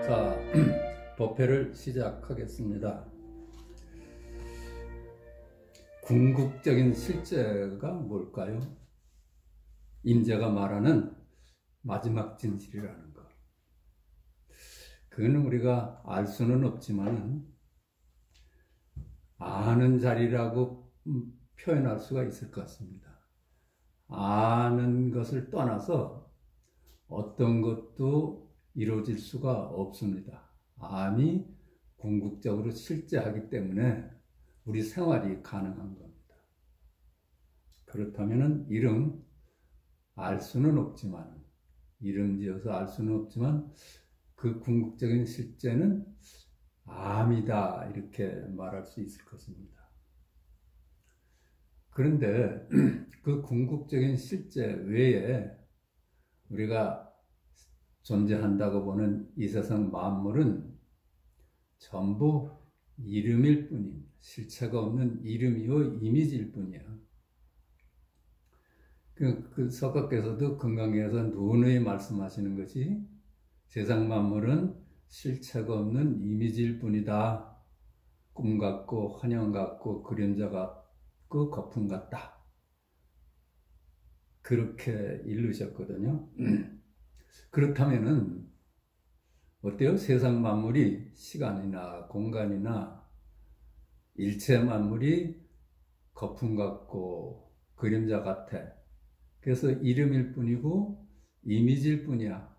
자, 법회를 시작하겠습니다. 궁극적인 실제가 뭘까요? 임재가 말하는 마지막 진실이라는 것. 그거는 우리가 알 수는 없지만 아는 자리라고 표현할 수가 있을 것 같습니다. 아는 것을 떠나서 어떤 것도 이루어질 수가 없습니다. 암이 궁극적으로 실제하기 때문에 우리 생활이 가능한 겁니다. 그렇다면 이름 알 수는 없지만, 이름 지어서 알 수는 없지만 그 궁극적인 실제는 암이다, 이렇게 말할 수 있을 것입니다. 그런데 그 궁극적인 실제 외에 우리가 존재한다고 보는 이 세상 만물은 전부 이름일 뿐입니다. 실체가 없는 이름이요 이미지일 뿐이야. 그 석가께서도 금강경에서 누누이 말씀하시는 것이 세상 만물은 실체가 없는 이미지일 뿐이다. 꿈 같고 환영 같고 그림자 같고 거품 같다. 그렇게 일르셨거든요. 그렇다면은 어때요? 세상 만물이 시간이나 공간이나 일체 만물이 거품 같고 그림자 같아. 그래서 이름일 뿐이고 이미지일 뿐이야.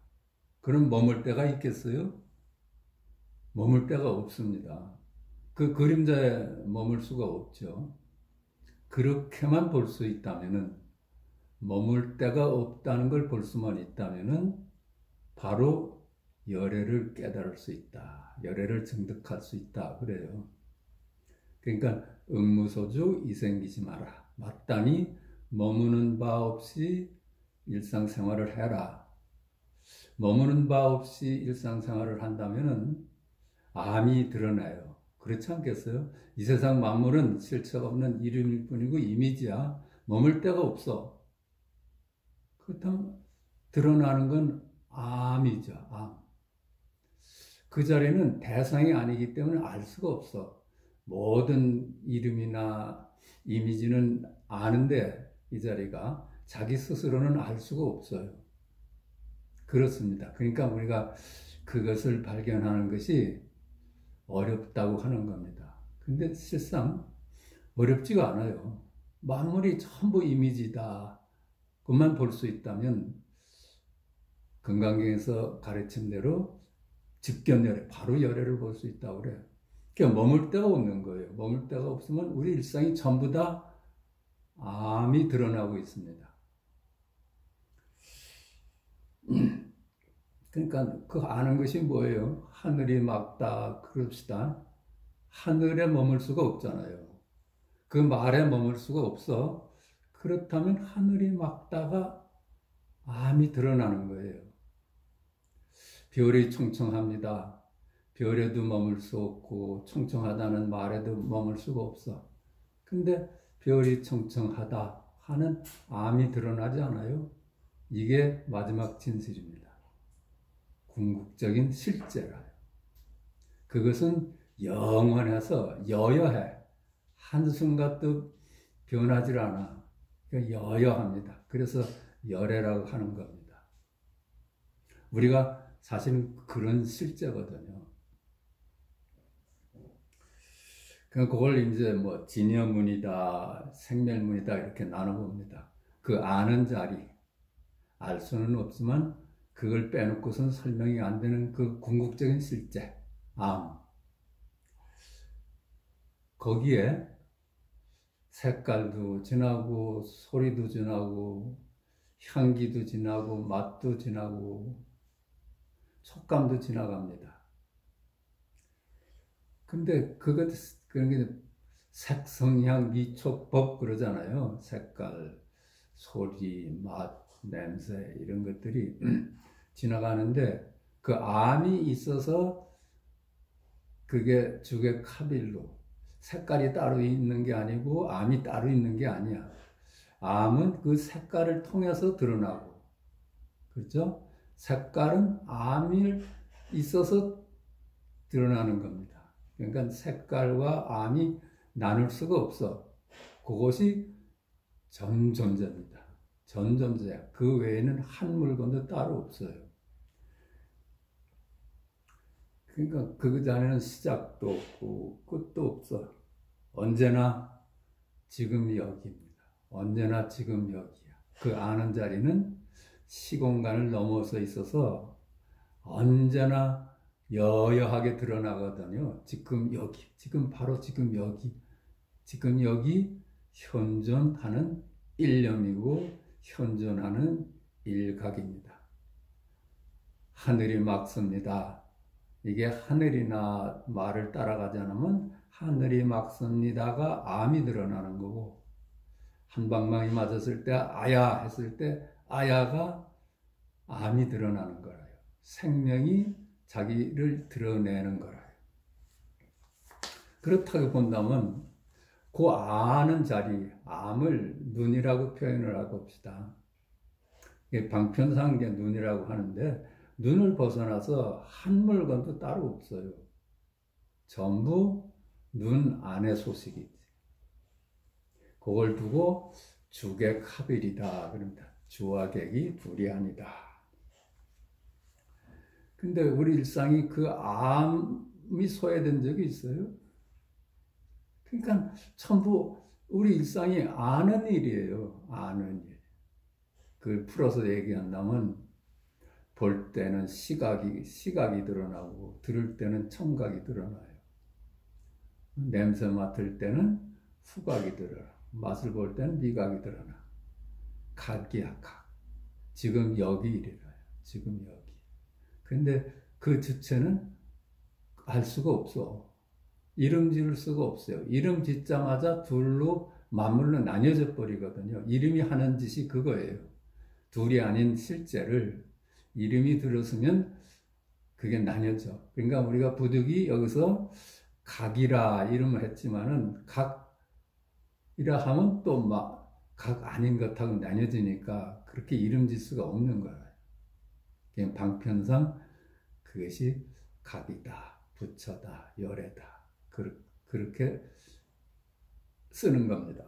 그럼 머물 데가 있겠어요? 머물 데가 없습니다. 그 그림자에 머물 수가 없죠. 그렇게만 볼 수 있다면은, 머물 데가 없다는 걸 볼 수만 있다면은 바로 열애를 깨달을 수 있다. 열애를 증득할 수 있다. 그래요. 그러니까 음무소주 이생기지 마라. 마땅히 머무는 바 없이 일상생활을 해라. 머무는 바 없이 일상생활을 한다면은 암이 드러나요. 그렇지 않겠어요? 이 세상 만물은 실체가 없는 이름일 뿐이고 이미지야. 머물 데가 없어. 그렇다면 드러나는 건 암이죠. 암. 그 자리는 대상이 아니기 때문에 알 수가 없어. 모든 이름이나 이미지는 아는데 이 자리가 자기 스스로는 알 수가 없어요. 그렇습니다. 그러니까 우리가 그것을 발견하는 것이 어렵다고 하는 겁니다. 근데 실상 어렵지가 않아요. 만물이 전부 이미지다. 그것만 볼 수 있다면 금강경에서 가르친 대로 직견열애, 바로 열애를 볼 수 있다고 그래요. 그러니까 머물 데가 없는 거예요. 머물 데가 없으면 우리 일상이 전부 다 암이 드러나고 있습니다. 그러니까 그 아는 것이 뭐예요? 하늘이 맑다 그럽시다. 하늘에 머물 수가 없잖아요. 그 말에 머물 수가 없어. 그렇다면 하늘이 맑다가 암이 드러나는 거예요. 별이 청청합니다. 별에도 머물 수 없고 청청하다는 말에도 머물 수가 없어. 근데 별이 청청하다 하는 암이 드러나지 않아요? 이게 마지막 진실입니다. 궁극적인 실제라요. 그것은 영원해서 여여해. 한순간도 변하지 않아. 여여합니다. 그래서 열애라고 하는 겁니다. 우리가 사실 그런 실제거든요. 그걸 이제 뭐 진여문이다, 생멸문이다 이렇게 나눠봅니다. 그 아는 자리, 알 수는 없지만 그걸 빼놓고선 설명이 안 되는 그 궁극적인 실제, 암. 거기에 색깔도 지나고 소리도 지나고 향기도 지나고 맛도 지나고 촉감도 지나갑니다. 근데 그런 게 색성향 미촉법 그러잖아요. 색깔, 소리, 맛, 냄새 이런 것들이 지나가는데 그 암이 있어서 그게 주객 카빌로 색깔이 따로 있는 게 아니고 암이 따로 있는 게 아니야. 암은 그 색깔을 통해서 드러나고 그렇죠? 색깔은 암이 있어서 드러나는 겁니다. 그러니까 색깔과 암이 나눌 수가 없어. 그것이 전존재입니다. 전존재야. 그 외에는 한 물건도 따로 없어요. 그러니까 그 자리는 시작도 없고 끝도 없어. 언제나 지금 여기입니다. 언제나 지금 여기야. 그 아는 자리는 시공간을 넘어서 있어서 언제나 여여하게 드러나거든요. 지금 여기, 지금 바로 지금 여기, 지금 여기 현존하는 일념이고 현존하는 일각입니다. 하늘이 막습니다. 이게 하늘이나 말을 따라가지 않으면 하늘이 막습니다가 암이 드러나는 거고, 한 방망이 맞았을 때 아야 했을 때 아야가 암이 드러나는 거예요. 생명이 자기를 드러내는 거예요. 그렇다고 본다면 그 아는 자리, 암을 눈이라고 표현을 하고 봅시다. 방편상계 눈이라고 하는데 눈을 벗어나서 한 물건도 따로 없어요. 전부 눈 안의 소식이지. 그걸 두고 주객합일이다 그럽니다. 주와 객이 둘이 아니다. 근데 우리 일상이 그 암이 소외된 적이 있어요? 그러니까 전부 우리 일상이 아는 일이에요. 아는 일. 그걸 풀어서 얘기한다면 볼 때는 시각이 드러나고 들을 때는 청각이 드러나요. 냄새 맡을 때는 후각이 드러나. 맛을 볼 때는 미각이 드러나. 각이야, 각. 지금 여기 일이라요. 지금 여기. 근데 그 주체는 알 수가 없어. 이름 지을 수가 없어요. 이름 짓자마자 둘로 만물로 나뉘어져 버리거든요. 이름이 하는 짓이 그거예요. 둘이 아닌 실제를 이름이 들었으면 그게 나뉘어져. 그러니까 우리가 부득이 여기서 각이라 이름을 했지만은 각이라 하면 또 막 각 아닌 것하고 나뉘어지니까 그렇게 이름 짓 수가 없는 거예요. 그냥 방편상 그것이 각이다, 부처다, 열애다. 그렇게 쓰는 겁니다.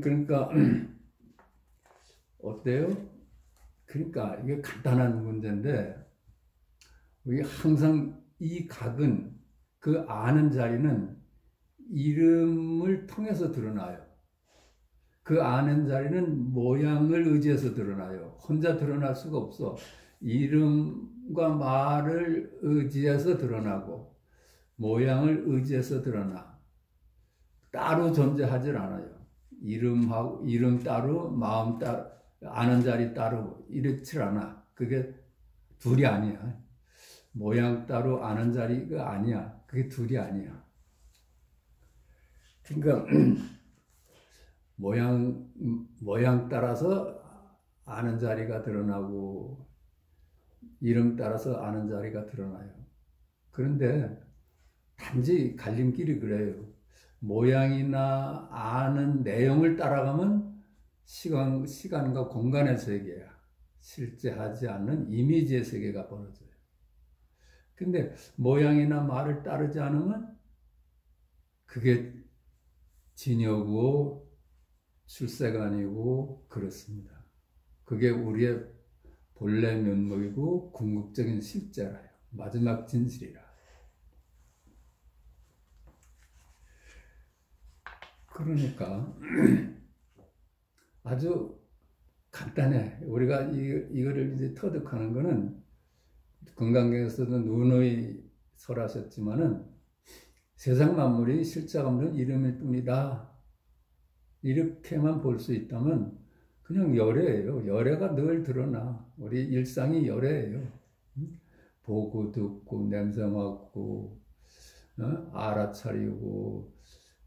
그러니까 어때요? 그러니까 이게 간단한 문제인데 우리 항상 이 각은 그 아는 자리는 이름을 통해서 드러나요. 그 아는 자리는 모양을 의지해서 드러나요. 혼자 드러날 수가 없어. 이름과 말을 의지해서 드러나고 모양을 의지해서 드러나. 따로 존재하질 않아요. 이름 따로 마음 따로 아는 자리 따로 이렇지 않아. 그게 둘이 아니야. 모양 따로 아는 자리가 아니야. 그게 둘이 아니야. 그러니까 모양 따라서 아는 자리가 드러나고 이름 따라서 아는 자리가 드러나요. 그런데 단지 갈림길이 그래요. 모양이나 아는 내용을 따라가면 시간과 공간의 세계야. 실제하지 않는 이미지의 세계가 벌어져요. 근데 모양이나 말을 따르지 않으면 그게 진여고 출세가 아니고 그렇습니다. 그게 우리의 본래 면목이고 궁극적인 실제라요. 마지막 진실이라. 그러니까 아주 간단해. 우리가 이거를 이제 터득하는 거는 건강경에서도 누누이 설하셨지만은 세상 만물이 실체가 없는 이름일 뿐이다. 이렇게만 볼 수 있다면 그냥 열애예요. 열애가 늘 드러나. 우리 일상이 열애예요. 보고 듣고 냄새 맡고 알아차리고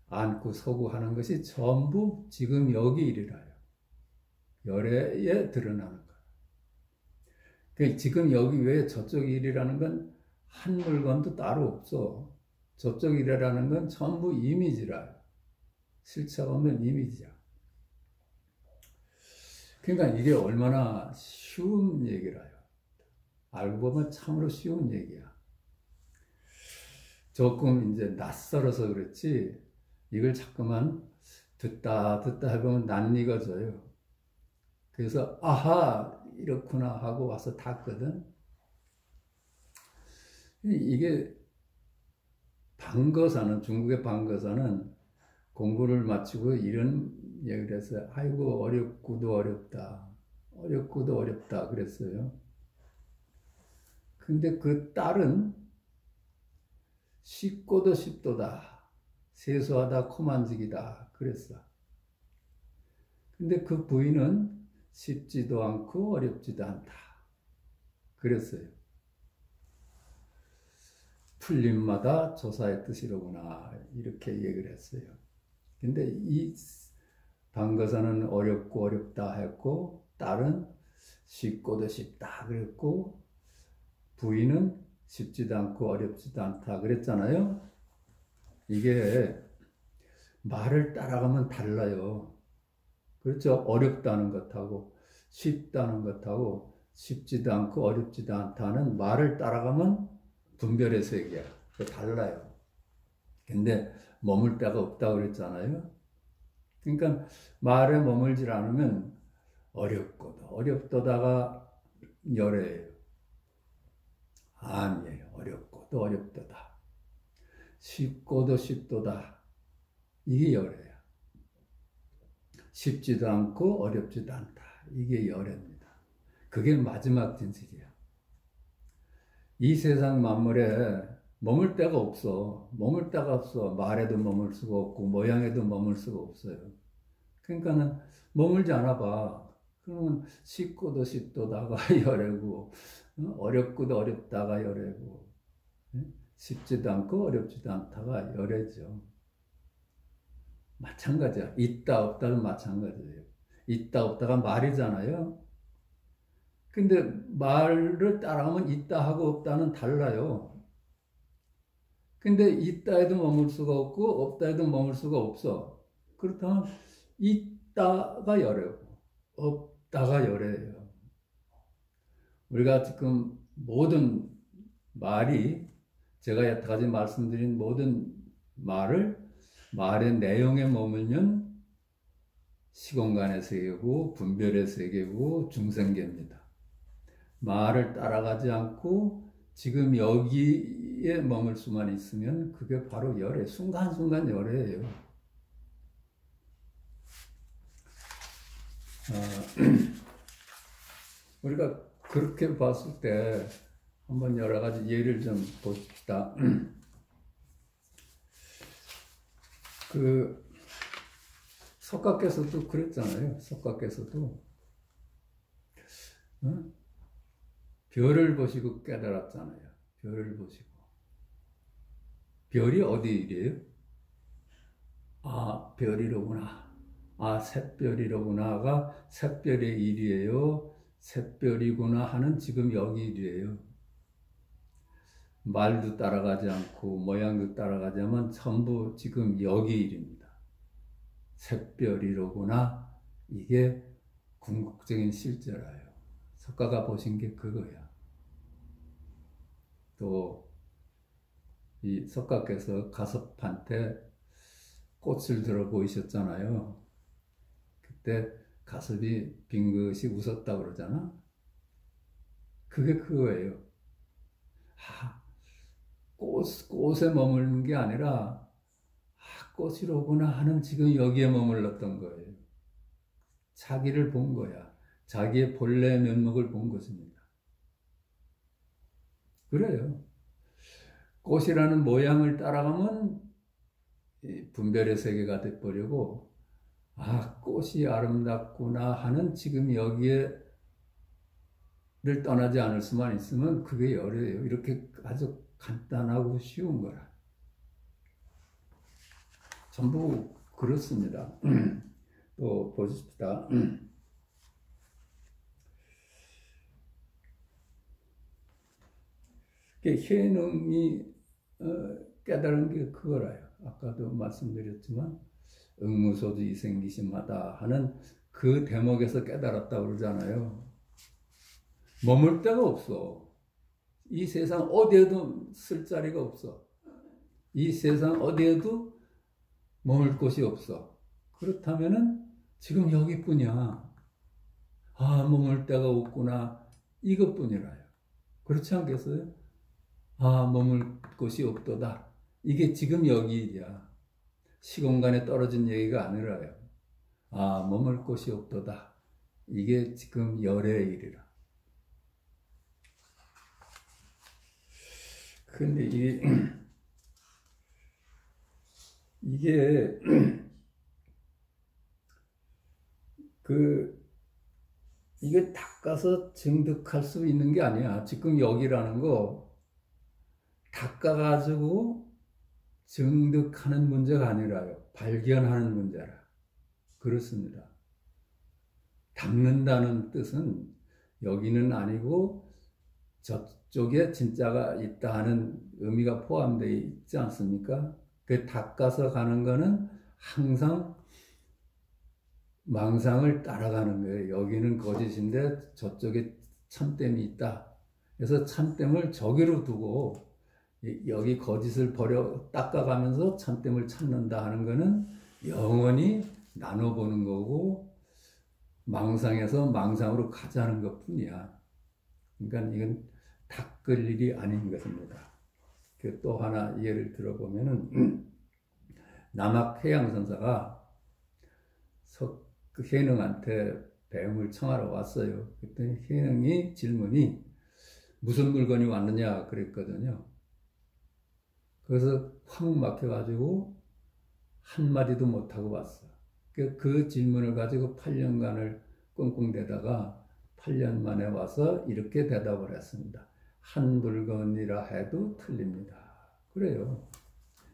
앉고 서고 하는 것이 전부 지금 여기 일이라요. 열애에 드러나는 거예요. 그러니까 지금 여기 외에 저쪽 일이라는 건 한 물건도 따로 없어. 저쪽 일이라는 건 전부 이미지라요. 실체가 없는 이미지야. 그러니까 이게 얼마나 쉬운 얘기라요. 알고 보면 참으로 쉬운 얘기야. 조금 이제 낯설어서 그렇지, 이걸 자꾸만 듣다 해보면 낯익어져요. 그래서, 아하, 이렇구나 하고 와서 닫거든. 이게 방거사는, 중국의 방거사는 공부를 마치고 이런 얘기를 했어요. 아이고, 어렵고도 어렵다. 어렵고도 어렵다. 그랬어요. 근데 그 딸은 쉽고도 쉽도다. 세수하다 코만지기다. 그랬어. 근데 그 부인은 쉽지도 않고 어렵지도 않다. 그랬어요. 풀림마다 조사의 뜻이로구나. 이렇게 얘기를 했어요. 근데 이 방거사는 어렵고 어렵다 했고, 딸은 쉽고도 쉽다 그랬고, 부인은 쉽지도 않고 어렵지도 않다 그랬잖아요. 이게 말을 따라가면 달라요. 그렇죠? 어렵다는 것하고 쉽다는 것하고 쉽지도 않고 어렵지도 않다는 말을 따라가면 분별의 세계야. 달라요. 근데 머물 데가 없다고 그랬잖아요. 그러니까 말에 머물질 않으면 어렵고도 어렵도다가 열애예요. 아니에요. 어렵고도 어렵도다. 쉽고도 쉽도다. 이게 열애야. 쉽지도 않고 어렵지도 않다. 이게 열애입니다. 그게 마지막 진실이야. 이 세상 만물에 머물 데가 없어. 머물 데가 없어. 말에도 머물 수가 없고 모양에도 머물 수가 없어요. 그러니까는 머물지 않아 봐. 그러면 쉽고도 쉽도다가 열애고, 어렵고도 어렵다가 열애고, 쉽지도 않고 어렵지도 않다가 열애죠. 마찬가지야. 있다 없다는 마찬가지예요. 있다 없다가 말이잖아요. 근데 말을 따라가면 있다 하고 없다는 달라요. 근데 있다 해도 머물 수가 없고 없다 해도 머물 수가 없어. 그렇다면 있다가 열애고 없다가 열애예요. 우리가 지금 모든 말이, 제가 여태까지 말씀드린 모든 말의 내용에 머물면 시공간의 세계고 분별의 세계고 중생계입니다. 말을 따라가지 않고 지금 여기에 머물 수만 있으면 그게 바로 열애, 순간순간 열애예요. 우리가 그렇게 봤을 때 한번 여러 가지 예를 좀 봅시다. 그 석가께서도 그랬잖아요. 석가께서도 별을 보시고 깨달았잖아요. 별을 보시고. 별이 어디 일이에요? 아, 별이로구나. 아, 샛별이로구나가 샛별의 일이에요. 샛별이구나 하는 지금 여기 일이에요. 말도 따라가지 않고 모양도 따라가지 않으면 전부 지금 여기 일입니다. 샛별이로구나. 이게 궁극적인 실제라요. 석가가 보신 게 그거야. 또 이 석가께서 가섭한테 꽃을 들어 보이셨잖아요. 그때 가섭이 빙긋이 웃었다고 그러잖아. 그게 그거예요. 꽃에 머무는 게 아니라 꽃이로구나 하는 지금 여기에 머물렀던 거예요. 자기를 본 거야. 자기의 본래 면목을 본 것입니다. 그래요. 꽃이라는 모양을 따라가면 분별의 세계가 돼버리고, 아, 꽃이 아름답구나 하는 지금 여기에를 떠나지 않을 수만 있으면 그게 열애예요. 이렇게 아주 간단하고 쉬운 거라. 전부 그렇습니다. 또 보십시다. 현음이 깨달은 게 그거라요. 아까도 말씀드렸지만 응무소도 이생기심하다 하는 그 대목에서 깨달았다고 그러잖아요. 머물 데가 없어. 이 세상 어디에도 쓸 자리가 없어. 이 세상 어디에도 머물 곳이 없어. 그렇다면은 지금 여기뿐이야. 아, 머물 데가 없구나. 이것뿐이라요. 그렇지 않겠어요? 아, 머물 곳이 없도다. 이게 지금 여기야. 시공간에 떨어진 얘기가 아니라요. 아, 머물 곳이 없도다. 이게 지금 열의 일이라. 근데 이게 이게 닦아서 증득할 수 있는 게 아니야. 지금 여기라는 거 닦아가지고 증득하는 문제가 아니라요. 발견하는 문제라. 그렇습니다. 닦는다는 뜻은 여기는 아니고 저쪽에 진짜가 있다 하는 의미가 포함되어 있지 않습니까? 그 닦아서 가는 거는 항상 망상을 따라가는 거예요. 여기는 거짓인데 저쪽에 참됨이 있다. 그래서 참됨을 저기로 두고 여기 거짓을 버려 닦아가면서 참됨을 찾는다 하는 거는 영원히 나눠보는 거고 망상에서 망상으로 가자는 것뿐이야. 그러니까 이건 닦을 일이 아닌 것입니다. 또 하나 예를 들어보면은 남학해양선사가 혜능한테 배움을 청하러 왔어요. 그랬더니 혜능이 질문이 무슨 물건이 왔느냐 그랬거든요. 그래서 확 막혀가지고 한마디도 못하고 왔어. 그 질문을 가지고 8년간을 끙끙대다가 8년 만에 와서 이렇게 대답을 했습니다. 한 물건이라 해도 틀립니다. 그래요.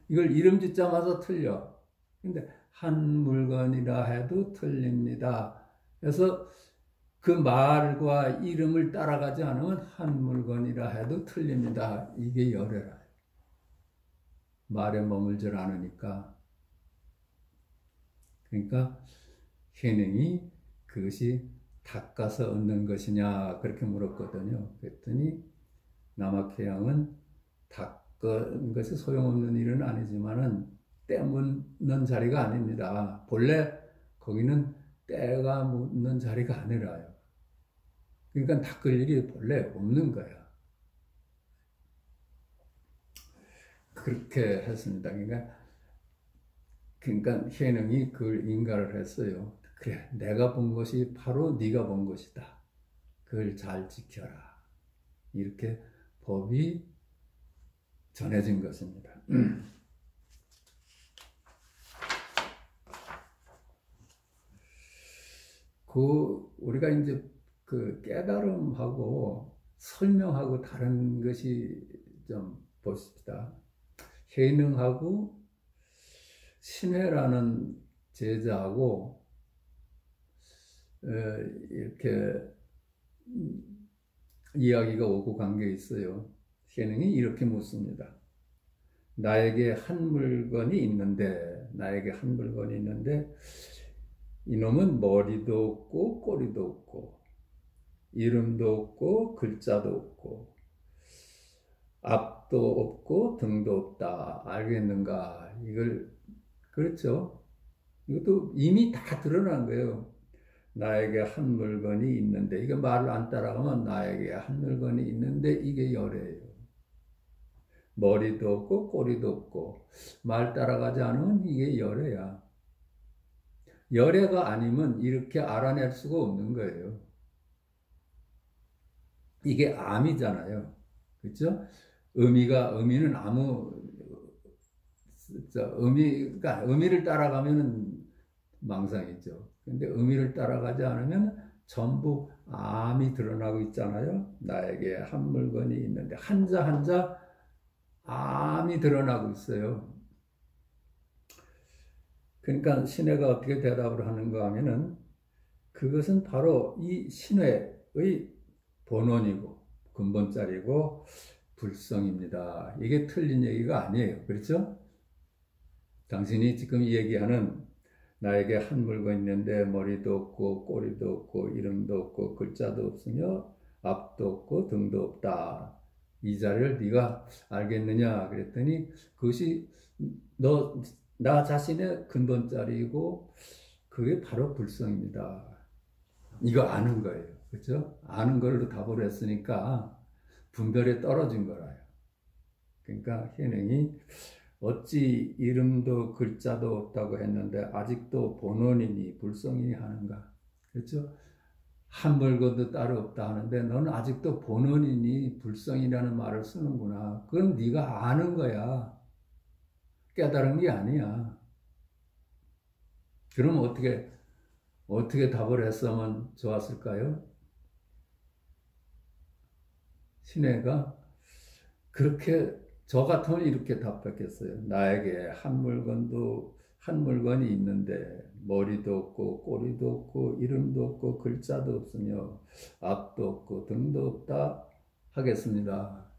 이걸 이름 짓자마자 틀려. 근데 한 물건이라 해도 틀립니다. 그래서 그 말과 이름을 따라가지 않으면 한 물건이라 해도 틀립니다. 이게 열애라. 말에 머물질 않으니까. 그러니까 혜능이 그것이 닦아서 얻는 것이냐 그렇게 물었거든요. 그랬더니 남학해양은 닦은 것이 소용없는 일은 아니지만은 때 묻는 자리가 아닙니다. 본래 거기는 때가 묻는 자리가 아니라요. 그러니까 닦을 일이 본래 없는 거야. 그렇게 했습니다. 그러니까 혜능이 그걸 인가를 했어요. 그래, 내가 본 것이 바로 네가 본 것이다. 그걸 잘 지켜라. 이렇게 법이 전해진 것입니다. 우리가 이제 그 깨달음하고 설명하고 다른 것이 좀 보십시다. 혜능하고 신회라는 제자하고 이렇게 이야기가 오고 간 게 있어요. 혜능이 이렇게 묻습니다. 나에게 한 물건이 있는데 이놈은 머리도 없고 꼬리도 없고 이름도 없고 글자도 없고 앞도 없고 등도 없다. 알겠는가? 이걸 그렇죠. 이것도 이미 다 드러난 거예요. 나에게 한 물건이 있는데 이게 말을 안 따라가면 나에게 한 물건이 있는데 이게 열애예요. 머리도 없고 꼬리도 없고 말 따라가지 않으면 이게 열애야. 열애가 아니면 이렇게 알아낼 수가 없는 거예요. 이게 암이잖아요. 그렇죠? 의미는 아무 의미를 따라가면은 망상이죠. 근데 의미를 따라가지 않으면 전부 암이 드러나고 있잖아요. 나에게 한 물건이 있는데 한자 한자 암이 드러나고 있어요. 그러니까 신회가 어떻게 대답을 하는가 하면은 그것은 바로 이 신회의 본원이고 근본자리고 불성입니다. 이게 틀린 얘기가 아니에요. 그렇죠? 당신이 지금 얘기하는 나에게 한 물건 있는데 머리도 없고 꼬리도 없고 이름도 없고 글자도 없으며 앞도 없고 등도 없다. 이 자를 네가 알겠느냐? 그랬더니 그것이 나 자신의 근본자리이고 그게 바로 불성입니다. 이거 아는 거예요. 그렇죠? 아는 걸로 답을 했으니까 분별에 떨어진 거라요. 그러니까 현행이 어찌 이름도 글자도 없다고 했는데 아직도 본원이니 불성이니 하는가? 그렇죠? 한 물건도 따로 없다 하는데 너는 아직도 본원이니 불성이라는 말을 쓰는구나. 그건 네가 아는 거야. 깨달은 게 아니야. 그럼 어떻게 답을 했으면 좋았을까요? 신혜가 그렇게 저 같으면 이렇게 답했겠어요. 나에게 한 물건이 있는데 머리도 없고 꼬리도 없고 이름도 없고 글자도 없으며 앞도 없고 등도 없다 하겠습니다.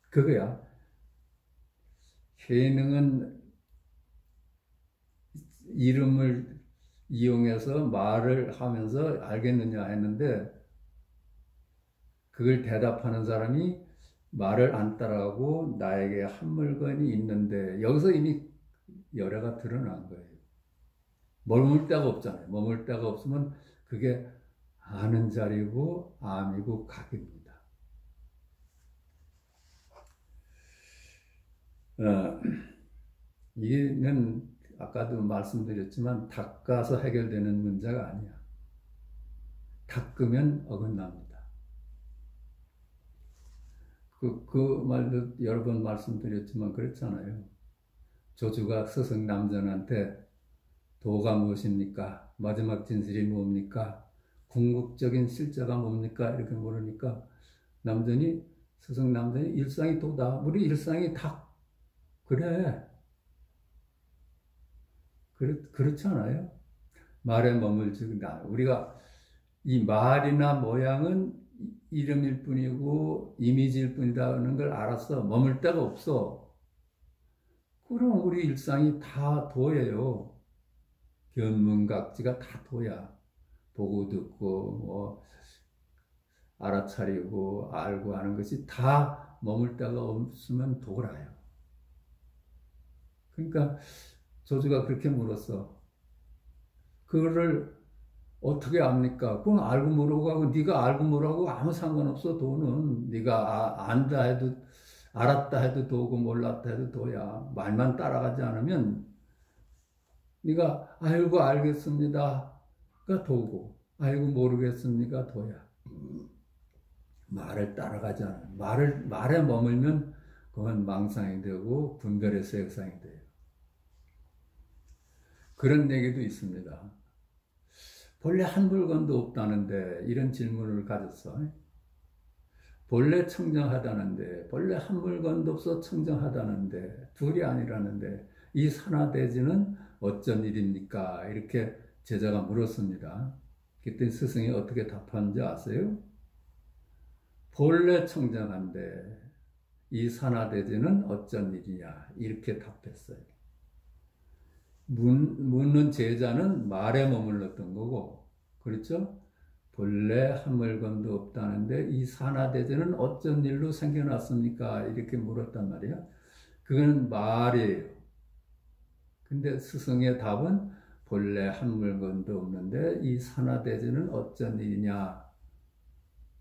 그거야. 해능은 이름을 이용해서 말을 하면서 알겠느냐 했는데 그걸 대답하는 사람이 말을 안 따라가고 나에게 한 물건이 있는데 여기서 이미 열애가 드러난 거예요. 머물 데가 없잖아요. 머물 데가 없으면 그게 아는 자리고 암이고 각입니다. 이는 아까도 말씀드렸지만 닦아서 해결되는 문제가 아니야. 닦으면 어긋납니다. 그 말도 여러 번 말씀드렸지만 그렇잖아요. 조주가 스승 남전한테 도가 무엇입니까? 마지막 진실이 뭡니까? 궁극적인 실제가 뭡니까? 이렇게 물으니까 스승 남전이 일상이 도다. 우리 일상이 다 그래. 그렇지 않아요? 말에 머물지가 우리가 이 말이나 모양은 이름일 뿐이고 이미지일 뿐이라는 걸 알아서 머물 데가 없어. 그럼 우리 일상이 다 도예요. 견문각지가 다 도야. 보고 듣고 뭐 알아차리고 알고 하는 것이 다 머물 데가 없으면 도라요. 그러니까 조주가 그렇게 물었어. 그거를 어떻게 압니까? 그건 알고 모르고 하고 네가 알고 모르고 아무 상관없어. 도는 네가 안다 해도 알았다 해도 도고 몰랐다 해도 도야. 말만 따라가지 않으면 네가 알고 알겠습니다가 도고 알고 모르겠습니까 도야. 말을 따라가지 않아. 말에 머물면 그건 망상이 되고 분별의 색상이 돼요. 그런 얘기도 있습니다. 본래 한 물건도 없다는데 이런 질문을 가졌어. 본래 청정하다는데 본래 한 물건도 없어 청정하다는데 둘이 아니라는데 이 산화대지는 어쩐 일입니까? 이렇게 제자가 물었습니다. 그때 스승이 어떻게 답한지 아세요? 본래 청정한데 이 산화대지는 어쩐 일이냐? 이렇게 답했어요. 묻는 제자는 말에 머물렀던 거고, 그렇죠? 본래 한 물건도 없다는데 이 산화대전은 어쩐 일로 생겨났습니까? 이렇게 물었단 말이야. 그건 말이에요. 근데 스승의 답은 본래 한 물건도 없는데 이 산화대전은 어쩐 일이냐?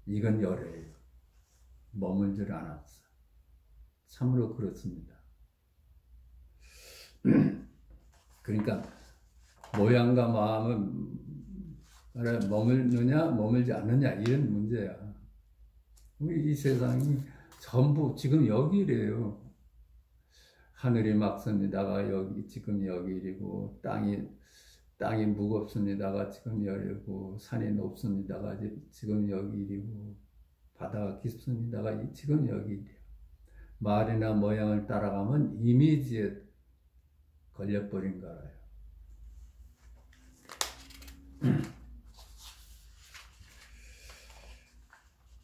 이건 열애예요. 머물질 않았어. 참으로 그렇습니다. 그러니까 모양과 마음은 머물느냐 머물지 않느냐 이런 문제야. 우리 이 세상이 전부 지금 여기래요. 하늘이 맑습니다가 여기 지금 여기이고 땅이 무겁습니다가 지금 여기고 산이 높습니다가 지금 여기이고 바다가 깊습니다가 지금 여기이래요. 말이나 모양을 따라가면 이미지에 걸려버린 거라요.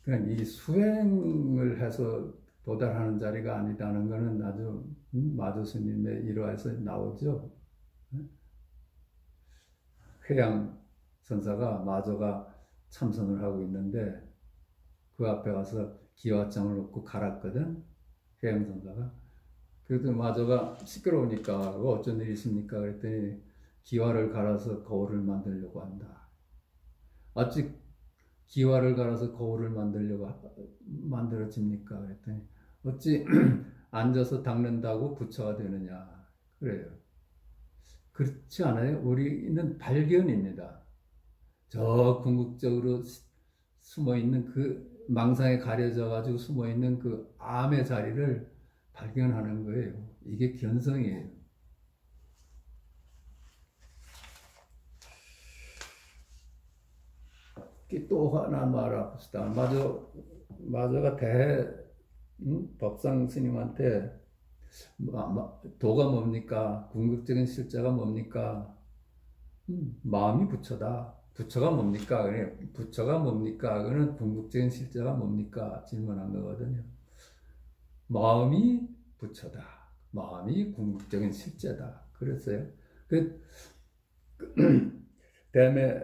그러니까 이 수행을 해서 도달하는 자리가 아니다는 것은 아주 마주 스님의 일화에서 나오죠. 회양 선사가 마저가 참선을 하고 있는데 그 앞에 가서 기와장을 놓고 갈았거든. 회양 선사가. 그래도 마저가 시끄러우니까 그거 어쩐 일이십니까? 그랬더니 기와를 갈아서 거울을 만들려고 한다. 아직 기와를 갈아서 거울을 만들어집니까? 그랬더니 어찌 앉아서 닦는다고 부처가 되느냐? 그래요. 그렇지 않아요? 우리는 발견입니다. 저 궁극적으로 숨어 있는 그 망상에 가려져 가지고 숨어 있는 그 암의 자리를 발견하는 거예요. 이게 견성이에요. 또 하나 말합시다. 마저가 법상 스님한테 도가 뭡니까? 궁극적인 실제가 뭡니까? 마음이 부처다. 부처가 뭡니까? 그래. 부처가 뭡니까? 그는 궁극적인 실제가 뭡니까? 질문한 거거든요. 마음이 부처다. 마음이 궁극적인 실제다. 그랬어요. 다음에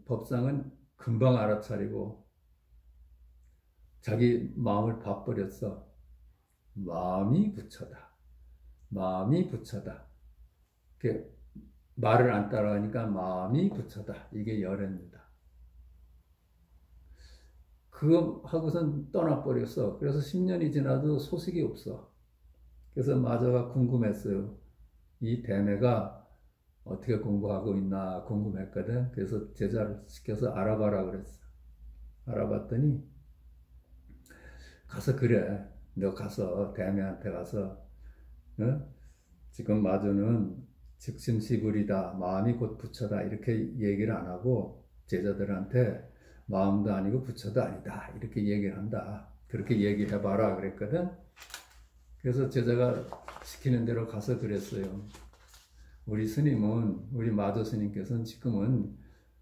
법상은 금방 알아차리고 자기 마음을 봐버렸어. 마음이 부처다. 마음이 부처다. 말을 안 따라가니까 마음이 부처다. 이게 열애입니다. 그거 하고선 떠나버렸어. 그래서 10년이 지나도 소식이 없어. 그래서 마저가 궁금했어요. 이 대매가 어떻게 공부하고 있나 궁금했거든. 그래서 제자를 시켜서 알아봐라 그랬어. 알아봤더니 가서 그래. 너 가서 대매한테 가서 지금 마저는 즉심시불이다. 마음이 곧 부처다. 이렇게 얘기를 안 하고 제자들한테 마음도 아니고 부처도 아니다. 이렇게 얘기를 한다. 그렇게 얘기해봐라 그랬거든. 그래서 제자가 시키는 대로 가서 그랬어요. 우리 스님은, 우리 마저 스님께서는 지금은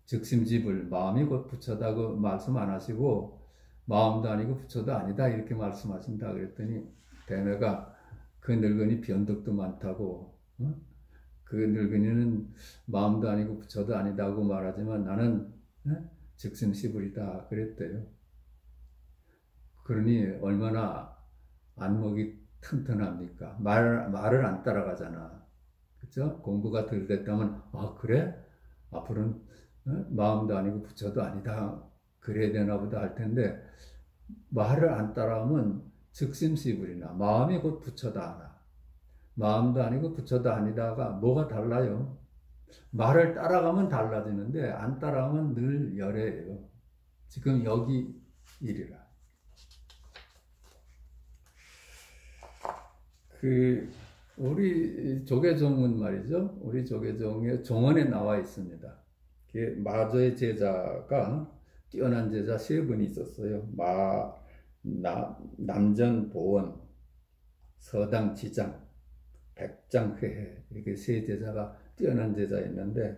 즉심지불, 마음이 곧 부처다고 말씀 안 하시고 마음도 아니고 부처도 아니다 이렇게 말씀하신다 그랬더니 대매가 그 늙은이 변덕도 많다고 그 늙은이는 마음도 아니고 부처도 아니다고 말하지만 나는 즉심시불이다 그랬대요. 그러니 얼마나 안목이 튼튼합니까? 말을 안 따라가잖아. 그렇죠? 공부가 덜 됐다면 아 그래? 앞으로는 마음도 아니고 부처도 아니다. 그래야 되나 보다 할 텐데 말을 안 따라하면 즉심시불이나 마음이 곧 부처다 하나. 마음도 아니고 부처도 아니다가 뭐가 달라요? 말을 따라가면 달라지는데 안 따라가면 늘 열애예요. 지금 여기 일이라. 우리 조계종은 말이죠. 우리 조계종의 종언에 나와 있습니다. 마저의 제자가 뛰어난 제자 세 분이 있었어요. 남전 보원, 서당 지장, 백장 회해 이렇게 세 제자가 뛰어난 제자였는데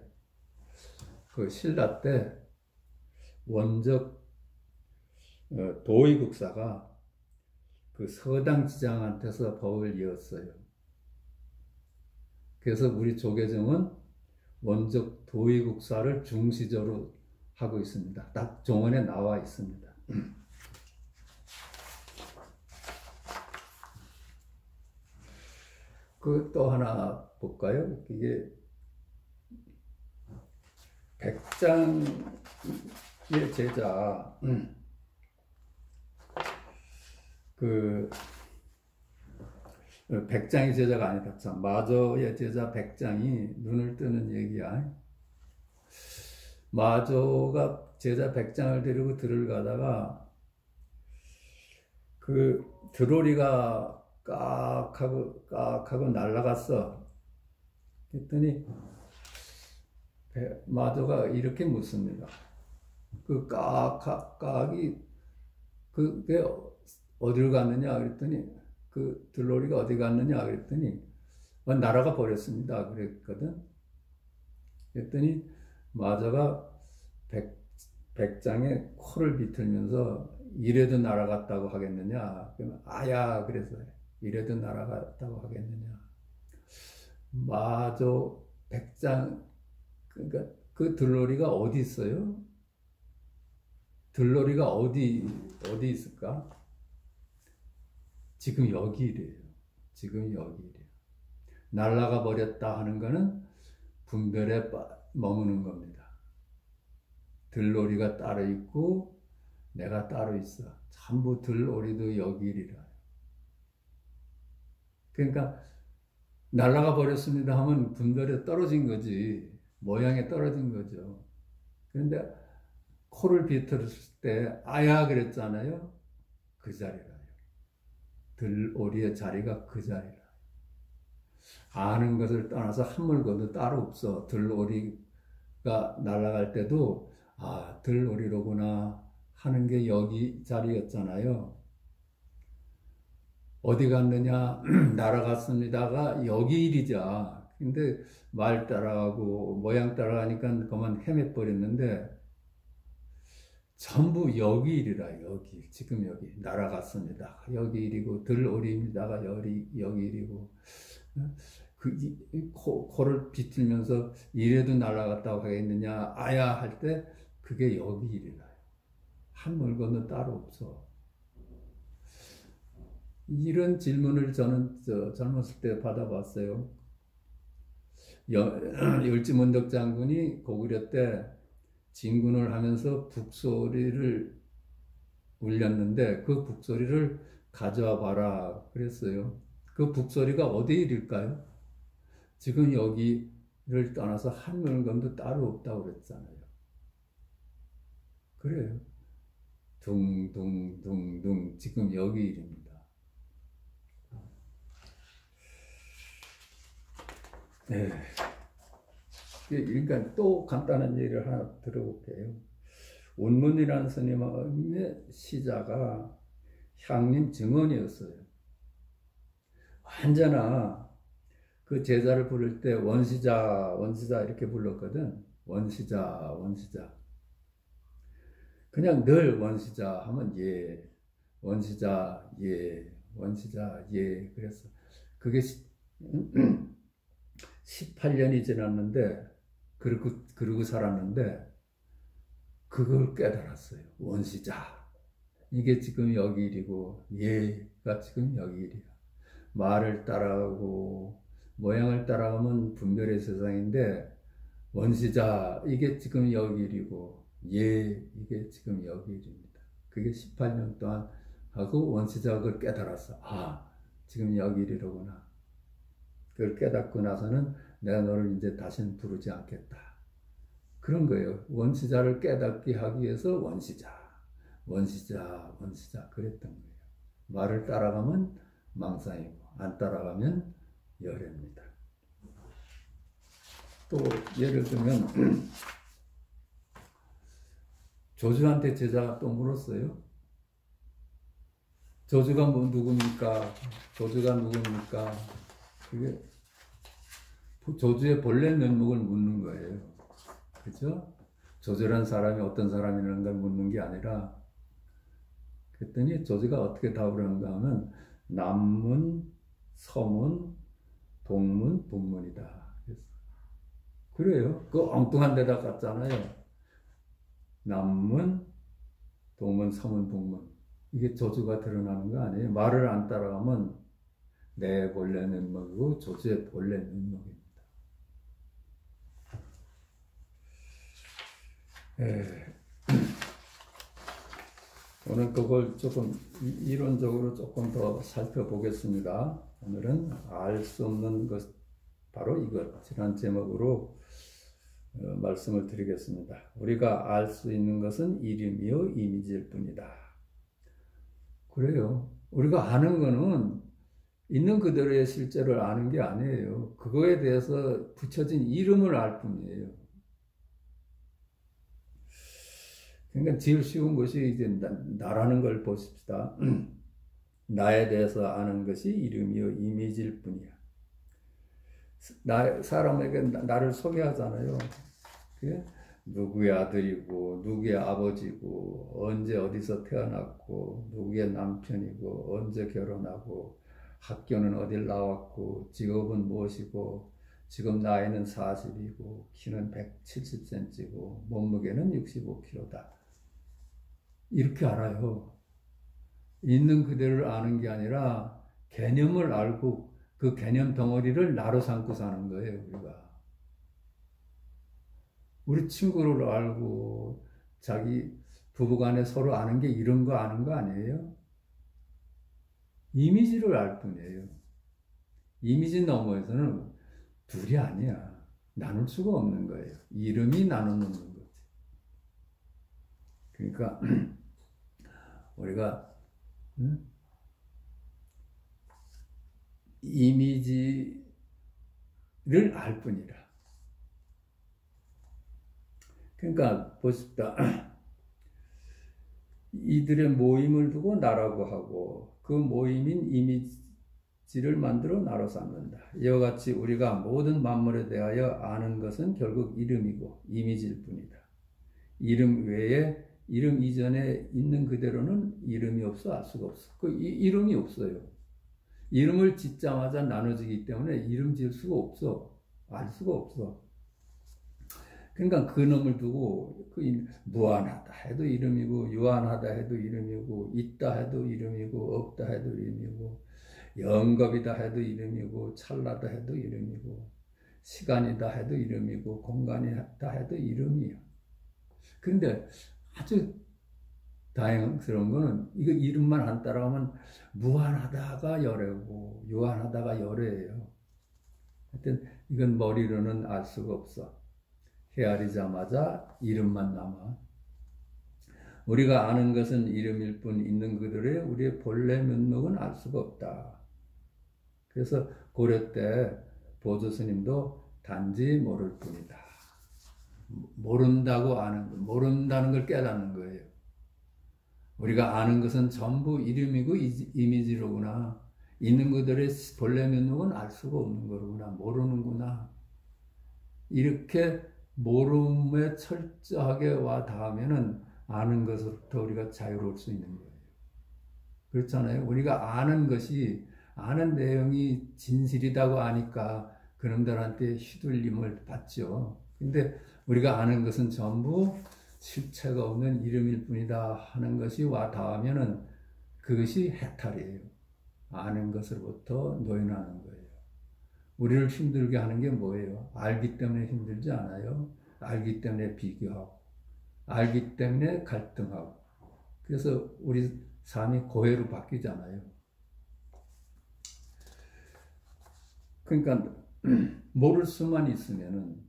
그 신라 때 원적 도의국사가 그 서당 지장한테서 법을 이었어요. 그래서 우리 조계종은 원적 도의국사를 중시적으로 하고 있습니다. 딱 종언에 나와 있습니다. 그 또 하나 볼까요? 이게 백장의 제자 백장의 제자가 아니다. 참 마저의 제자 백장이 눈을 뜨는 얘기야. 마저가 제자 백장을 데리고 들을 가다가 그 드로리가 깍하고 날아갔어. 그랬더니 마저가 이렇게 묻습니다. 그 깍이 그게 어디로 갔느냐 그랬더니 그 들로리가 어디 갔느냐 그랬더니 날아가 버렸습니다. 그랬거든. 그랬더니 마저가 백장의 코를 비틀면서 이래도 날아갔다고 하겠느냐? 그러면 아야 그래서 이래도 날아갔다고 하겠느냐? 마저 백장 그러니까 그 들러리가 어디 있어요? 들러리가 어디 있을까? 지금 여기래요. 지금 여기래요. 날아가 버렸다 하는 거는 분별에 머무는 겁니다. 들러리가 따로 있고 내가 따로 있어. 전부 들러리도 여기리라. 그러니까 날아가 버렸습니다 하면 분별에 떨어진 거지. 모양에 떨어진 거죠. 그런데 코를 비틀었을 때 아야 그랬잖아요. 그 자리라요. 들오리의 자리가 그 자리라. 아는 것을 떠나서 한 물건도 따로 없어. 들오리가 날아갈 때도 아, 들오리로구나 하는 게 여기 자리였잖아요. 어디 갔느냐? 날아갔습니다가 여기 일이자. 근데 말 따라가고 모양 따라가니까 그만 헤매버렸는데 전부 여기 일이라. 여기 지금 여기 날아갔습니다. 여기 일이고 들오리입니다가 여기 일이고 코를 비틀면서 이래도 날아갔다고 하겠느냐? 아야 할 때 그게 여기 일이라. 한 물건은 따로 없어. 이런 질문을 저는 젊었을 때 받아봤어요. 을지문덕 장군이 고구려 때 진군을 하면서 북소리를 울렸는데 그 북소리를 가져와 봐라 그랬어요. 그 북소리가 어디 일일까요? 지금 여기를 떠나서 한 물건도 따로 없다고 그랬잖아요. 그래요. 둥둥둥둥 지금 여기 일입니다. 네. 그러니까 또 간단한 얘기를 하나 들어볼게요. 운문이라는 스님의 시자가 향림 증언이었어요. 언제나 그 제자를 부를 때 원시자 이렇게 불렀거든. 원시자. 그냥 늘 원시자 하면 예, 원시자 예, 원시자 예. 그래서 그게 18년이 지났는데 그러고 살았는데 그걸 깨달았어요. 원시자. 이게 지금 여기 일이고 예가 지금 여기 일이야. 말을 따라가고 모양을 따라가면 분별의 세상인데 원시자 이게 지금 여기 일이고 예 이게 지금 여기 일입니다. 그게 18년 동안 하고 원시자가 그걸 깨달았어. 아 지금 여기 일이로구나. 그걸 깨닫고 나서는 내가 너를 이제 다시는 부르지 않겠다. 그런 거예요. 원시자를 깨닫게 하기 위해서 원시자 그랬던 거예요. 말을 따라가면 망상이고 안 따라가면 열애입니다. 또 예를 들면 조주한테 제자가 또 물었어요. 조주가 누굽니까? 그게 조주의 본래 면목을 묻는 거예요. 그죠? 조주란 사람이 어떤 사람이라는 걸 묻는 게 아니라 그랬더니 조주가 어떻게 답을 하는가 하면 남문, 서문, 동문, 북문이다. 그래요. 그 엉뚱한 데다 갔잖아요. 남문, 동문, 서문, 북문. 이게 조주가 드러나는 거 아니에요. 말을 안 따라가면 내 본래 면목이고 조주의 본래 면목입니다. 오늘 그걸 조금 이론적으로 조금 더 살펴보겠습니다. 오늘은 알 수 없는 것, 바로 이것이라는 제목으로 말씀을 드리겠습니다. 우리가 알 수 있는 것은 이름이요 이미지일 뿐이다. 그래요. 우리가 아는 거는 있는 그대로의 실제를 아는 게 아니에요. 그거에 대해서 붙여진 이름을 알 뿐이에요. 그러니까 제일 쉬운 것이 이제 나라는 걸 보십시다. 나에 대해서 아는 것이 이름이요 이미지일 뿐이야. 사람에게 나를 소개하잖아요. 누구의 아들이고 누구의 아버지고 언제 어디서 태어났고 누구의 남편이고 언제 결혼하고 학교는 어딜 나왔고 직업은 무엇이고 지금 나이는 40이고 키는 170cm고 몸무게는 65kg다. 이렇게 알아요. 있는 그대로를 아는 게 아니라 개념을 알고 그 개념 덩어리를 나로 삼고 사는 거예요, 우리가. 우리 친구를 알고 자기 부부간에 서로 아는 게 이런 거 아는 거 아니에요? 이미지를 알 뿐이에요. 이미지 너머에서는 둘이 아니야. 나눌 수가 없는 거예요. 이름이 나누는 거지. 그러니까 우리가 이미지를 알 뿐이라. 그러니까 보십시다. 이들의 모임을 두고 나라고 하고 그 모임인 이미지를 만들어 나로 삼는다. 이와 같이 우리가 모든 만물에 대하여 아는 것은 결국 이름이고 이미지일 뿐이다. 이름 외에 이름 이전에 있는 그대로는 이름이 없어 알 수가 없어. 그 이름이 없어요. 이름을 짓자마자 나눠지기 때문에 이름 지을 수가 없어. 알 수가 없어. 그러니까 그놈을 두고 무한하다 해도 이름이고 유한하다 해도 이름이고 있다 해도 이름이고 없다 해도 이름이고 영겁이다 해도 이름이고 찰나다 해도 이름이고 시간이다 해도 이름이고 공간이다 해도 이름이야. 그런데 아주 다행스러운 거는 이거 이름만 안 따라가면 무한하다가 열애고 유한하다가 열애예요. 하여튼 이건 머리로는 알 수가 없어. 헤아리자마자 이름만 남아. 우리가 아는 것은 이름일 뿐 있는 그들의 우리의 본래 면목은 알 수가 없다. 그래서 고려 때 보조 스님도 단지 모를 뿐이다. 모른다고 아는, 모른다는 걸 깨닫는 거예요. 우리가 아는 것은 전부 이름이고 이미지로구나. 있는 그들의 본래 면목은 알 수가 없는 거구나. 모르는구나. 이렇게 모름에 철저하게 와 닿으면은 아는 것으로부터 우리가 자유로울 수 있는 거예요. 그렇잖아요. 우리가 아는 것이, 아는 내용이 진실이라고 아니까 그놈들한테 휘둘림을 받죠. 근데 우리가 아는 것은 전부 실체가 없는 이름일 뿐이다 하는 것이 와 닿으면은 그것이 해탈이에요. 아는 것으로부터 노인하는 거예요. 우리를 힘들게 하는 게 뭐예요? 알기 때문에 힘들지 않아요. 알기 때문에 비교하고, 알기 때문에 갈등하고. 그래서 우리 삶이 고해로 바뀌잖아요. 그러니까 모를 수만 있으면은,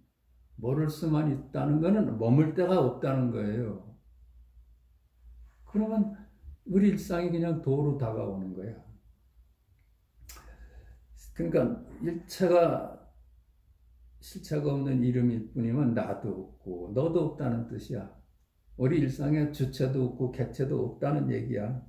모를 수만 있다는 거는 머물 데가 없다는 거예요. 그러면 우리 일상이 그냥 도로 다가오는 거야. 그러니까 실체가 없는 이름일 뿐이면 나도 없고 너도 없다는 뜻이야. 우리 일상에 주체도 없고 객체도 없다는 얘기야.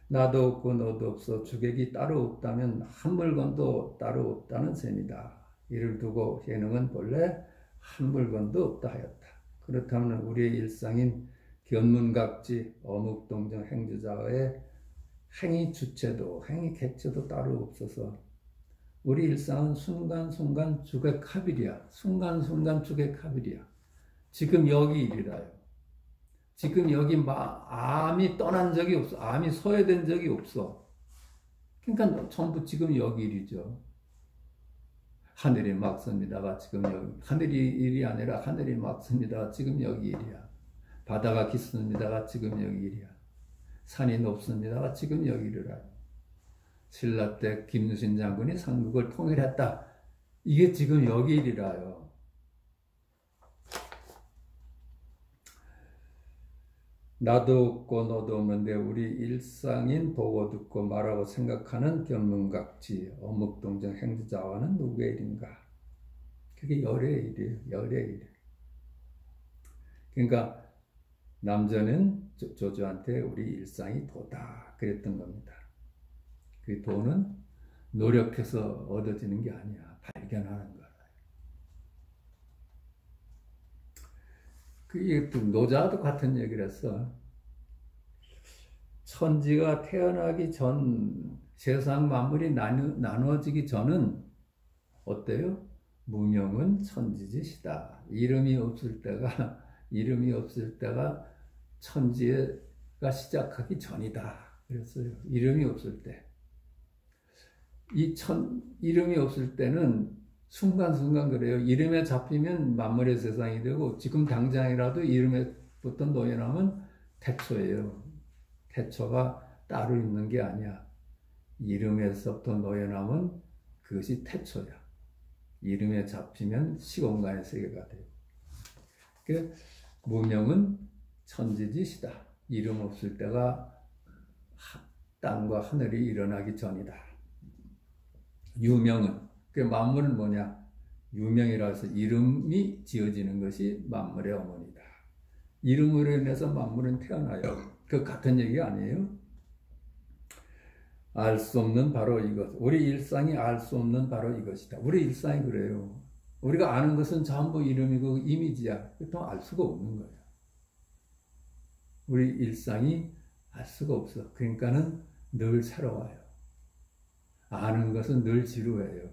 나도 없고 너도 없어 주객이 따로 없다면 한 물건도 따로 없다는 셈이다. 이를 두고 예능은 본래 한 물건도 없다 하였다. 그렇다면 우리의 일상인 견문각지 어묵동정 행주자의 행위 주체도 행위 객체도 따로 없어서 우리 일상은 순간순간 주객합일이야. 순간순간 주객합일이야. 지금 여기 일이라요. 지금 여기 암이 떠난 적이 없어. 암이 소외된 적이 없어. 그러니까 전부 지금 여기 일이죠. 하늘이 막 섭니다가 지금 여기, 하늘이 일이 아니라 하늘이 막 섭니다가 지금 여기 일이야. 바다가 깊습니다가 지금 여기 일이야. 산이 높습니다가 지금 여기 일이라. 신라 때 김유신 장군이 삼국을 통일했다. 이게 지금 여기 일이라요. 나도 없고 너도 없는데 우리 일상인 보고 듣고 말하고 생각하는 견문각지 어묵동정 행주자와는 누구의 일인가? 그게 열의 일이에요. 열의 일. 그러니까 남자는 조조한테 우리 일상이 도다 그랬던 겁니다. 그 도는 노력해서 얻어지는 게 아니야. 발견하는 거야. 그게 또 노자도 같은 얘기를 했어. 천지가 태어나기 전 세상 만물이 나누어지기 전은 어때요? 무명은 천지짓이다. 이름이 없을 때가 천지가 시작하기 전이다. 그랬어요. 이름이 없을 때. 이름이 없을 때는 순간순간 그래요. 이름에 잡히면 만물의 세상이 되고, 지금 당장이라도 이름에 붙던 노예남은 태초예요. 태초가 따로 있는 게 아니야. 이름에서부터 노예남은 그것이 태초야. 이름에 잡히면 시공간의 세계가 돼요. 그러니까 무명은 천지짓이다. 이름 없을 때가 땅과 하늘이 일어나기 전이다. 유명은, 그 만물은 뭐냐? 유명이라 해서 이름이 지어지는 것이 만물의 어머니다. 이름으로 인해서 만물은 태어나요. 그 같은 얘기 아니에요? 알 수 없는 바로 이것. 우리 일상이 알 수 없는 바로 이것이다. 우리 일상이 그래요. 우리가 아는 것은 전부 이름이고 이미지야. 또 알 수가 없는 거예요. 우리 일상이 알 수가 없어. 그러니까는 늘 새로워요. 아는 것은 늘 지루해요.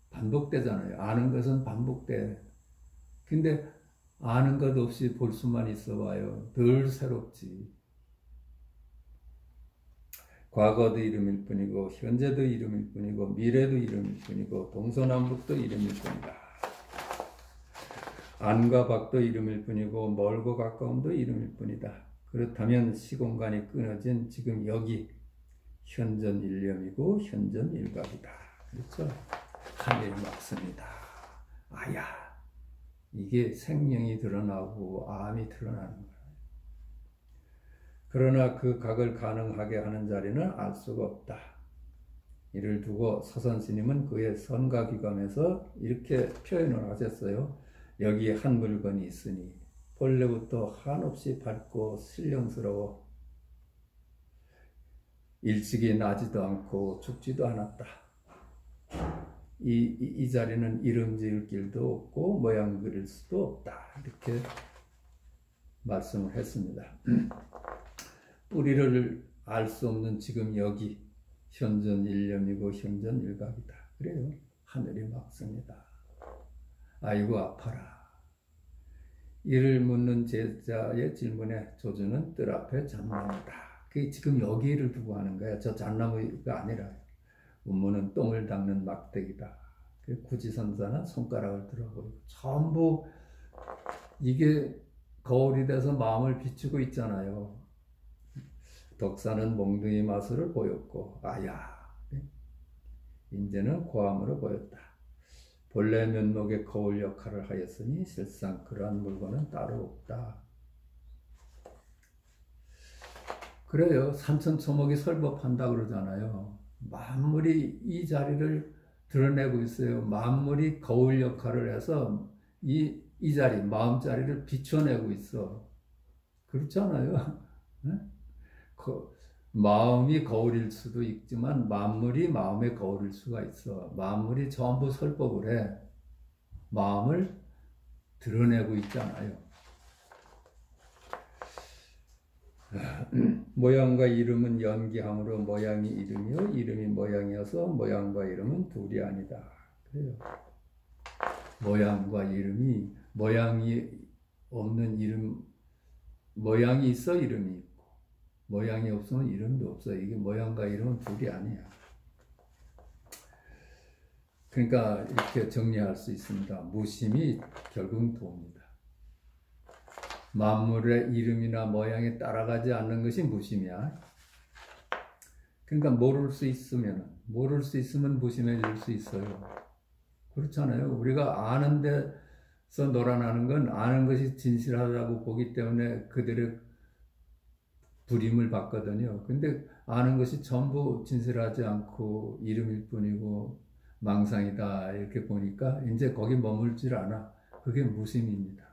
반복되잖아요. 아는 것은 반복돼. 근데 아는 것 없이 볼 수만 있어 봐요. 늘 새롭지. 과거도 이름일 뿐이고, 현재도 이름일 뿐이고, 미래도 이름일 뿐이고, 동서남북도 이름일 뿐이다. 안과 밖도 이름일 뿐이고, 멀고 가까움도 이름일 뿐이다. 그렇다면 시공간이 끊어진 지금 여기 현전 일념이고 현전 일각이다. 그렇죠? 하늘이 맞습니다. 아야, 이게 생명이 드러나고 암이 드러나는 거예요. 그러나 그 각을 가능하게 하는 자리는 알 수가 없다. 이를 두고 서선스님은 그의 선가기감에서 이렇게 표현을 하셨어요. 여기에 한 물건이 있으니 본래부터 한없이 밝고 신령스러워 일찍이 나지도 않고 죽지도 않았다. 이 자리는 이름 지을 길도 없고 모양 그릴 수도 없다. 이렇게 말씀을 했습니다. 뿌리를 알 수 없는 지금 여기 현전 일념이고 현전 일각이다. 그래요. 하늘이 막습니다. 아이고 아파라. 이를 묻는 제자의 질문에 조주는 뜰 앞에 잣나무다. 그게 지금 여기를 두고 하는 거야. 저 잣나무가 아니라 음모는 똥을 닦는 막대기다. 구지선사는 손가락을 들어보이고 전부 이게 거울이 돼서 마음을 비추고 있잖아요. 덕사는 몽둥이 마술을 보였고 아야 이제는 고함으로 보였다. 본래 면목의 거울 역할을 하였으니 실상 그러한 물건은 따로 없다. 그래요. 산천초목이 설법한다 그러잖아요. 만물이 이 자리를 드러내고 있어요. 만물이 거울 역할을 해서 이 자리, 마음 자리를 비춰내고 있어. 그렇잖아요. 네? 마음이 거울일 수도 있지만 만물이 마음의 거울일 수가 있어. 만물이 전부 설법을 해. 마음을 드러내고 있잖아요. 모양과 이름은 연기함으로 모양이 이름이요 이름이 모양이어서 모양과 이름은 둘이 아니다. 그래요. 모양과 이름이 모양이 없는 이름, 모양이 있어 이름이 있고 모양이 없으면 이름도 없어. 이게 모양과 이름은 둘이 아니야. 그러니까 이렇게 정리할 수 있습니다. 무심이 결국은 도입니다. 만물의 이름이나 모양에 따라가지 않는 것이 무심이야. 그러니까 모를 수 있으면 무심해질 수 있어요. 그렇잖아요. 우리가 아는 데서 놀아나는 건 아는 것이 진실하다고 보기 때문에 그들의 부림을 받거든요. 근데 아는 것이 전부 진실하지 않고 이름일 뿐이고 망상이다 이렇게 보니까 이제 거기 머물질 않아. 그게 무심입니다.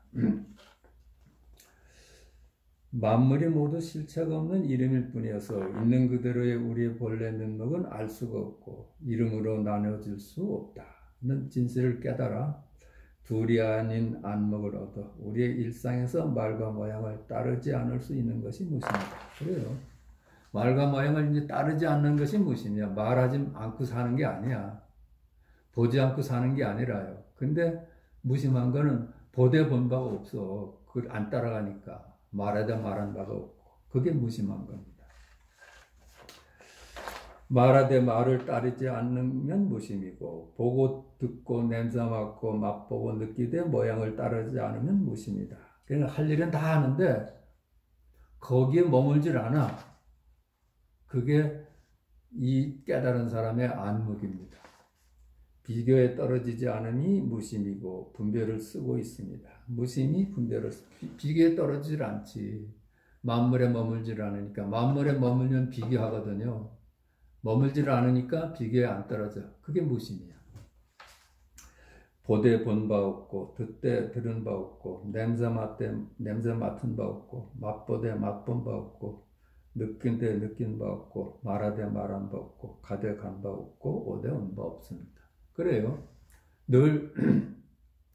만물이 모두 실체가 없는 이름일 뿐이어서 있는 그대로의 우리의 본래 면목은 알 수가 없고 이름으로 나눠질 수 없다는 진실을 깨달아 둘이 아닌 안목을 얻어 우리의 일상에서 말과 모양을 따르지 않을 수 있는 것이 무심이다. 그래요. 말과 모양을 이제 따르지 않는 것이 무심이야. 말하지 않고 사는 게 아니야. 보지 않고 사는 게 아니라요. 근데 무심한 거는 보되 본 바가 없어. 그걸 안 따라가니까. 말하다 말한 바가 없고. 그게 무심한 겁니다. 말하되 말을 따르지 않으면 무심이고, 보고 듣고 냄새 맡고 맛보고 느끼되 모양을 따르지 않으면 무심이다. 그러니까 할 일은 다 하는데 거기에 머물질 않아. 그게 이 깨달은 사람의 안목입니다. 비교에 떨어지지 않으니 무심이고 분별을 쓰고 있습니다. 무심이 분별을 비교에 떨어지질 않지. 만물에 머물질 않으니까. 만물에 머물면 비교하거든요. 머물질 않으니까 비교에 안 떨어져. 그게 무심이야. 보되 본 바 없고 듣되 들은 바 없고 냄새 맡은 바 없고 맛보되 맛본 바 없고 느낀데 느낀 바 없고 말하되 말한 바 없고 가되 간 바 없고 오되 온 바 없습니다. 그래요. 늘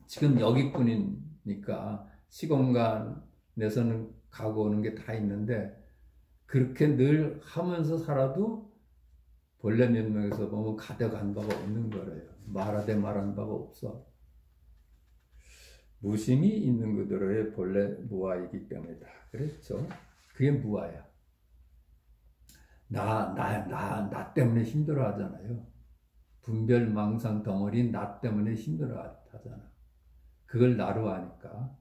지금 여기뿐이니까 시공간에서는 가고 오는 게 다 있는데 그렇게 늘 하면서 살아도 본래 면목에서 보면 가되 간 바가 없는 거래요. 말하되 말한 바가 없어. 무심이 있는 그대로의 본래 무아이기 때문이다. 그랬죠. 그게 무아야. 나 때문에 힘들어 하잖아요. 분별 망상 덩어리 나 때문에 힘들어 하잖아. 그걸 나로 하니까.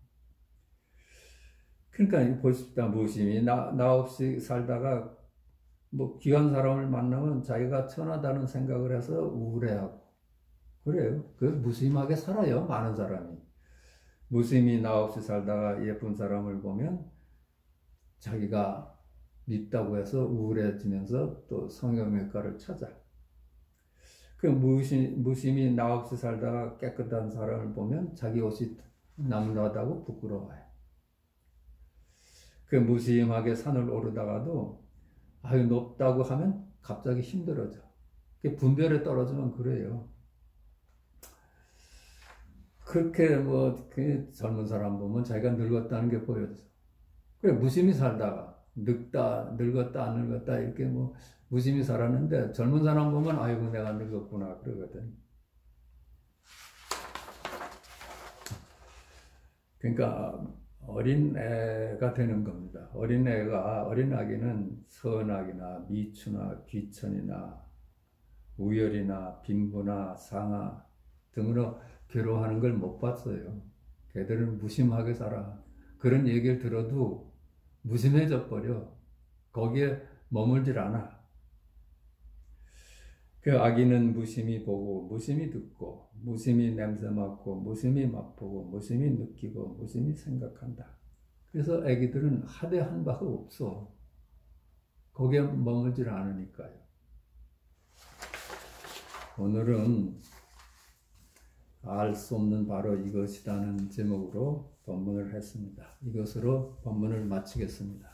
그러니까 보십시다. 무심이 나 없이 살다가 뭐 귀한 사람을 만나면 자기가 천하다는 생각을 해서 우울해하고 그래요. 그 무심하게 살아요. 많은 사람이. 무심히 나 없이 살다가 예쁜 사람을 보면 자기가 밉다고 해서 우울해지면서 또 성형외과를 찾아. 그 무심히 나 없이 살다가 깨끗한 사람을 보면 자기 옷이 남루하다고 부끄러워해. 그 무심하게 산을 오르다가도 아유 높다고 하면 갑자기 힘들어져. 그 분별에 떨어지면 그래요. 그렇게 그 젊은 사람 보면 자기가 늙었다는 게 보여져. 그래 무심히 살다가 늙었다 안 늙었다 이렇게 무심히 살았는데 젊은 사람 보면 아이고 내가 늙었구나 그러거든. 그러니까 어린애가 되는 겁니다. 어린아기는 선악이나 미추나 귀천이나 우열이나 빈부나 상하 등으로 괴로워하는 걸 못 봤어요. 걔들은 무심하게 살아. 그런 얘기를 들어도 무심해져 버려. 거기에 머물질 않아. 그 아기는 무심히 보고 무심히 듣고 무심히 냄새 맡고 무심히 맛보고 무심히 느끼고 무심히 생각한다. 그래서 아기들은 하대한 바가 없어. 거기에 머물질 않으니까요. 오늘은 알 수 없는 바로 이것이라는 제목으로 본문을 했습니다. 이것으로 본문을 마치겠습니다.